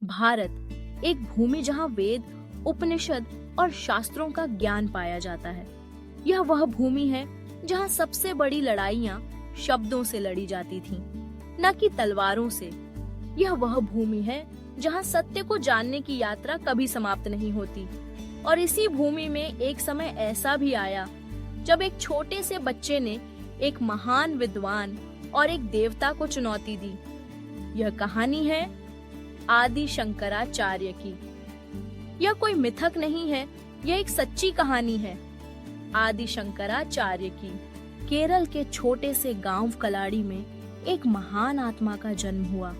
भारत एक भूमि जहाँ वेद, उपनिषद और शास्त्रों का ज्ञान पाया जाता है। यह वह भूमि है जहाँ सबसे बड़ी लड़ाइयाँ शब्दों से लड़ी जाती थीं, न कि तलवारों से। यह वह भूमि है जहाँ सत्य को जानने की यात्रा कभी समाप्त नहीं होती। और इसी भूमि में एक समय ऐसा भी आया जब एक छोटे से बच्चे ने एक महान विद्वान और एक देवता को चुनौती दी। यह कहानी है आदि शंकराचार्य की। यह कोई मिथक नहीं है, यह एक सच्ची कहानी है। आदि शंकराचार्य की केरल के छोटे से गांव कलाड़ी में एक महान आत्मा का जन्म हुआ,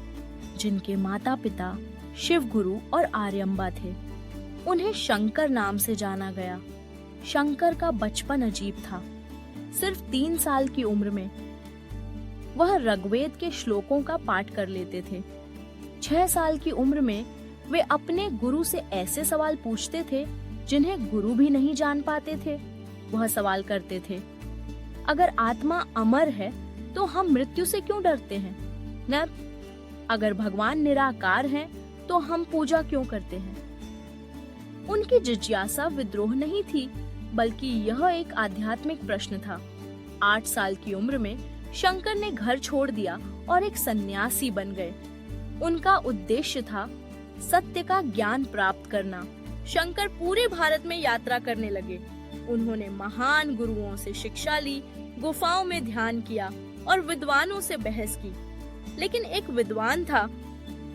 जिनके माता पिता शिव गुरु और आर्यम्बा थे। उन्हें शंकर नाम से जाना गया। शंकर का बचपन अजीब था। सिर्फ 3 साल की उम्र में वह ऋग्वेद के श्लोकों का पाठ कर लेते थे। 6 साल की उम्र में वे अपने गुरु से ऐसे सवाल पूछते थे जिन्हें गुरु भी नहीं जान पाते थे। वह सवाल करते थे, अगर आत्मा अमर है तो हम मृत्यु से क्यों डरते हैं? न अगर भगवान निराकार हैं तो हम पूजा क्यों करते हैं? उनकी जिज्ञासा विद्रोह नहीं थी, बल्कि यह एक आध्यात्मिक प्रश्न था। 8 साल की उम्र में शंकर ने घर छोड़ दिया और एक सन्यासी बन गए। उनका उद्देश्य था सत्य का ज्ञान प्राप्त करना। शंकर पूरे भारत में यात्रा करने लगे। उन्होंने महान गुरुओं से शिक्षा ली, गुफाओं में ध्यान किया और विद्वानों से बहस की। लेकिन एक विद्वान था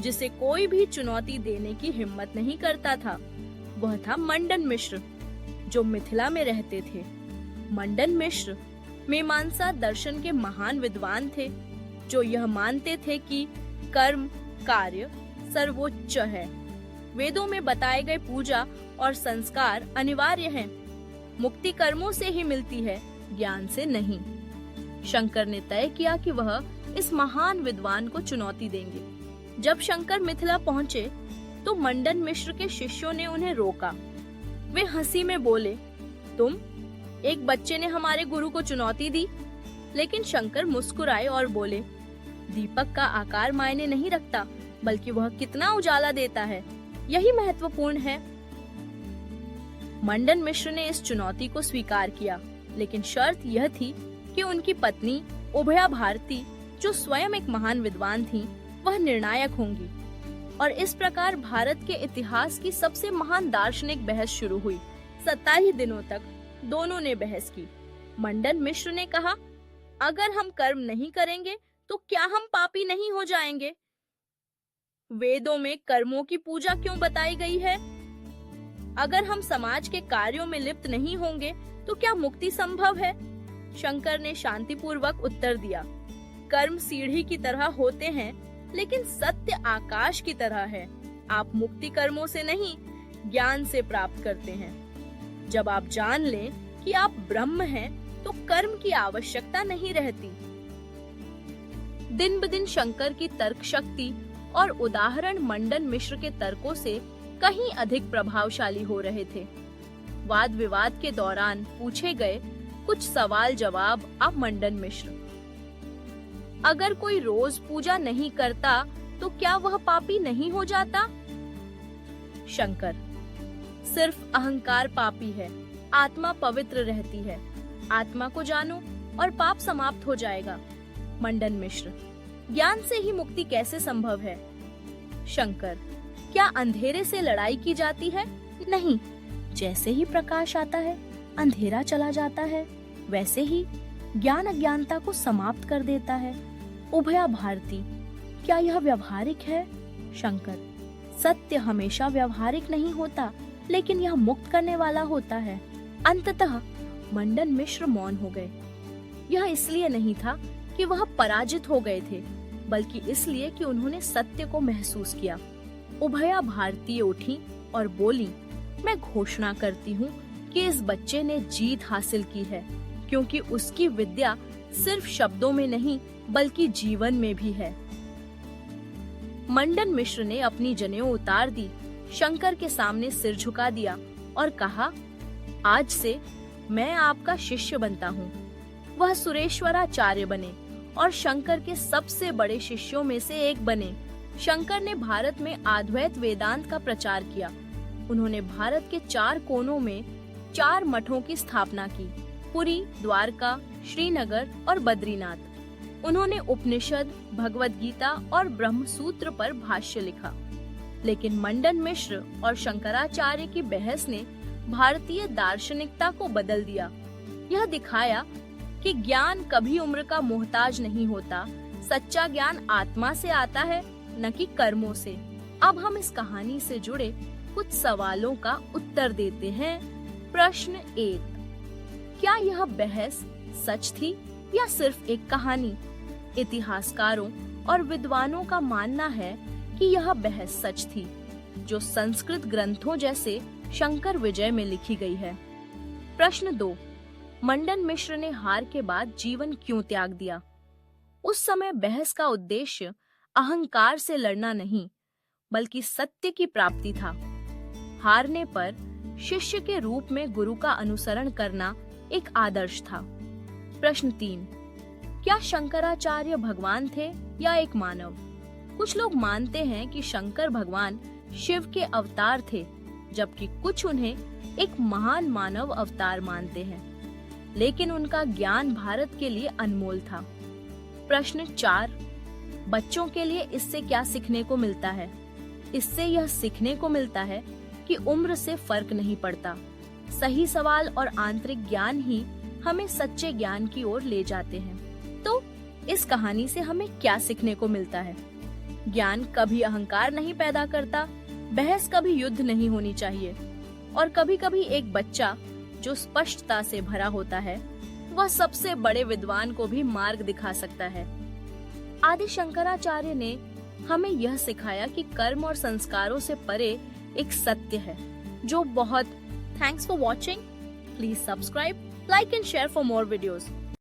जिसे कोई भी चुनौती देने की हिम्मत नहीं करता था। वह था मंडन मिश्र, जो मिथिला में रहते थे। मंडन मिश्र मीमांसा दर्शन के महान विद्वान थे, जो यह मानते थे कि कर्म कार्य सर्वोच्च है। वेदों में बताए गए पूजा और संस्कार अनिवार्य हैं। मुक्ति कर्मों से ही मिलती है, ज्ञान से नहीं। शंकर ने तय किया कि वह इस महान विद्वान को चुनौती देंगे। जब शंकर मिथिला पहुंचे तो मंडन मिश्र के शिष्यों ने उन्हें रोका। वे हंसी में बोले, तुम एक बच्चे ने हमारे गुरु को चुनौती दी। लेकिन शंकर मुस्कुराए और बोले, दीपक का आकार मायने नहीं रखता, बल्कि वह कितना उजाला देता है, यही महत्वपूर्ण है। मंडन मिश्र ने इस चुनौती को स्वीकार किया, लेकिन शर्त यह थी कि उनकी पत्नी उभया भारती, जो स्वयं एक महान विद्वान थी, वह निर्णायक होंगी। और इस प्रकार भारत के इतिहास की सबसे महान दार्शनिक बहस शुरू हुई। 27 दिनों तक दोनों ने बहस की। मंडन मिश्र ने कहा, अगर हम कर्म नहीं करेंगे तो क्या हम पापी नहीं हो जाएंगे? वेदों में कर्मों की पूजा क्यों बताई गई है? अगर हम समाज के कार्यों में लिप्त नहीं होंगे तो क्या मुक्ति संभव है? शंकर ने शांतिपूर्वक उत्तर दिया, कर्म सीढ़ी की तरह होते हैं, लेकिन सत्य आकाश की तरह है। आप मुक्ति कर्मों से नहीं, ज्ञान से प्राप्त करते हैं। जब आप जान लें कि आप ब्रह्म हैं, तो कर्म की आवश्यकता नहीं रहती। दिन ब दिन शंकर की तर्क शक्ति और उदाहरण मंडन मिश्र के तर्कों से कहीं अधिक प्रभावशाली हो रहे थे। वाद विवाद के दौरान पूछे गए कुछ सवाल जवाब अब मंडन मिश्र, अगर कोई रोज पूजा नहीं करता तो क्या वह पापी नहीं हो जाता? शंकर, सिर्फ अहंकार पापी है, आत्मा पवित्र रहती है। आत्मा को जानो और पाप समाप्त हो जाएगा। मंडन मिश्र, ज्ञान से ही मुक्ति कैसे संभव है? शंकर, क्या अंधेरे से लड़ाई की जाती है? नहीं, जैसे ही प्रकाश आता है अंधेरा चला जाता है, वैसे ही ज्ञान अज्ञानता को समाप्त कर देता है। उभया भारती, क्या यह व्यवहारिक है? शंकर, सत्य हमेशा व्यवहारिक नहीं होता, लेकिन यह मुक्त करने वाला होता है। अंततः मंडन मिश्र मौन हो गए। यह इसलिए नहीं था कि वह पराजित हो गए थे, बल्कि इसलिए कि उन्होंने सत्य को महसूस किया। उभया भारती उठी और बोली, मैं घोषणा करती हूँ कि इस बच्चे ने जीत हासिल की है, क्योंकि उसकी विद्या सिर्फ शब्दों में नहीं बल्कि जीवन में भी है। मंडन मिश्र ने अपनी जनेऊ उतार दी, शंकर के सामने सिर झुका दिया और कहा, आज से मैं आपका शिष्य बनता हूँ। वह सुरेश्वराचार्य बने और शंकर के सबसे बड़े शिष्यों में से एक बने। शंकर ने भारत में अद्वैत वेदांत का प्रचार किया। उन्होंने भारत के 4 कोनों में 4 मठों की स्थापना की, पुरी, द्वारका, श्रीनगर और बद्रीनाथ। उन्होंने उपनिषद, भगवद गीता और ब्रह्म सूत्र पर भाष्य लिखा। लेकिन मंडन मिश्र और शंकराचार्य की बहस ने भारतीय दार्शनिकता को बदल दिया। यह दिखाया कि ज्ञान कभी उम्र का मोहताज नहीं होता। सच्चा ज्ञान आत्मा से आता है, न कि कर्मों से। अब हम इस कहानी से जुड़े कुछ सवालों का उत्तर देते हैं। प्रश्न 1, क्या यह बहस सच थी या सिर्फ एक कहानी? इतिहासकारों और विद्वानों का मानना है कि यह बहस सच थी, जो संस्कृत ग्रंथों जैसे शंकर विजय में लिखी गई है। प्रश्न 2, मंडन मिश्र ने हार के बाद जीवन क्यों त्याग दिया? उस समय बहस का उद्देश्य अहंकार से लड़ना नहीं, बल्कि सत्य की प्राप्ति था। हारने पर शिष्य के रूप में गुरु का अनुसरण करना एक आदर्श था। प्रश्न 3, क्या शंकराचार्य भगवान थे या एक मानव? कुछ लोग मानते हैं कि शंकर भगवान शिव के अवतार थे, जबकि कुछ उन्हें एक महान मानव अवतार मानते हैं। लेकिन उनका ज्ञान भारत के लिए अनमोल था। प्रश्न 4, बच्चों के लिए इससे क्या सीखने को मिलता है? इससे यह सीखने को मिलता है कि उम्र से फर्क नहीं पड़ता। सही सवाल और आंतरिक ज्ञान ही हमें सच्चे ज्ञान की ओर ले जाते हैं। तो इस कहानी से हमें क्या सीखने को मिलता है? ज्ञान कभी अहंकार नहीं पैदा करता, बहस कभी युद्ध नहीं होनी चाहिए, और कभी-कभी एक बच्चा जो स्पष्टता से भरा होता है, वह सबसे बड़े विद्वान को भी मार्ग दिखा सकता है। आदि शंकराचार्य ने हमें यह सिखाया कि कर्म और संस्कारों से परे एक सत्य है जो बहुत। Thanks for watching. Please subscribe, like and share for more videos.